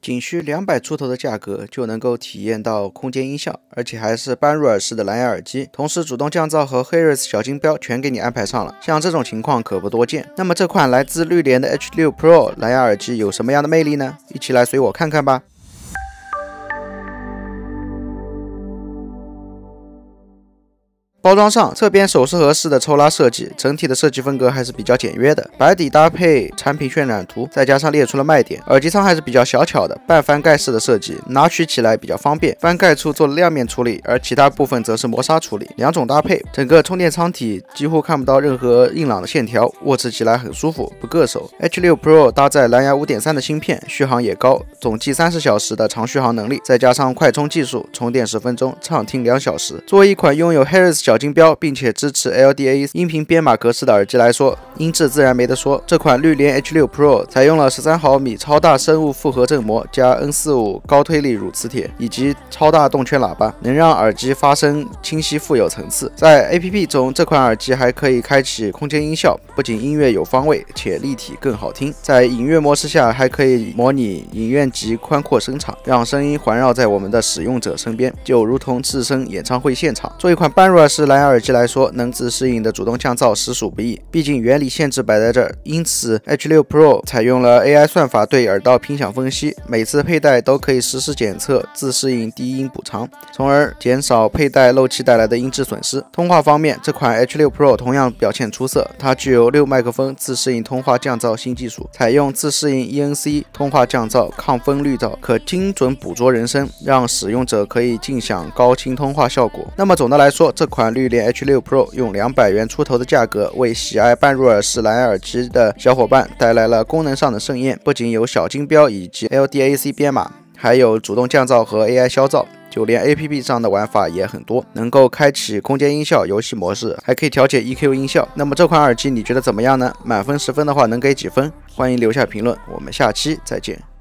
仅需200出头的价格就能够体验到空间音效，而且还是般入耳式的蓝牙耳机，同时主动降噪和 Harris 小金标全给你安排上了，像这种情况可不多见。那么这款来自绿联的 H6 Pro 蓝牙耳机有什么样的魅力呢？一起来随我看看吧。包装上侧边手势合适的抽拉设计，整体的设计风格还是比较简约的。白底搭配产品渲染图，再加上列出了卖点。耳机仓还是比较小巧的，半翻盖式的设计，拿取起来比较方便。翻盖处做了亮面处理，而其他部分则是磨砂处理，两种搭配。整个充电仓体几乎看不到任何硬朗的线条，握持起来很舒服，不硌手。H6 Pro 搭载蓝牙 5.3 的芯片，续航也高，总计30小时的长续航能力，再加上快充技术，充电10分钟，畅听2小时。作为一款拥有 Harris 小金标并且支持 LDAC 音频编码格式的耳机来说，音质自然没得说。这款绿联 H6 Pro 采用了13毫米超大生物复合振膜加 N45 高推力乳磁铁以及超大动圈喇叭，能让耳机发声清晰富有层次。在 APP 中，这款耳机还可以开启空间音效，不仅音乐有方位，且立体更好听。在影乐模式下，还可以模拟影院级宽阔声场，让声音环绕在我们的使用者身边，就如同置身演唱会现场。做一款般入耳式蓝牙耳机来说，能自适应的主动降噪实属不易，毕竟原理限制摆在这儿。因此 H6 Pro 采用了 AI 算法对耳道频响分析，每次佩戴都可以实时检测自适应低音补偿，从而减少佩戴漏气带来的音质损失。通话方面，这款 H6 Pro 同样表现出色，它具有6麦克风自适应通话降噪新技术，采用自适应 ENC 通话降噪抗分滤噪，可精准捕捉人声，让使用者可以尽享高清通话效果。那么总的来说，这款绿联 H6 Pro 用200元出头的价格，为喜爱半入耳式蓝牙耳机的小伙伴带来了功能上的盛宴，不仅有小金标以及 LDAC 编码，还有主动降噪和 AI 消噪，就连 APP 上的玩法也很多，能够开启空间音效游戏模式，还可以调节 EQ 音效。那么这款耳机你觉得怎么样呢？满分10分的话能给几分？欢迎留下评论，我们下期再见。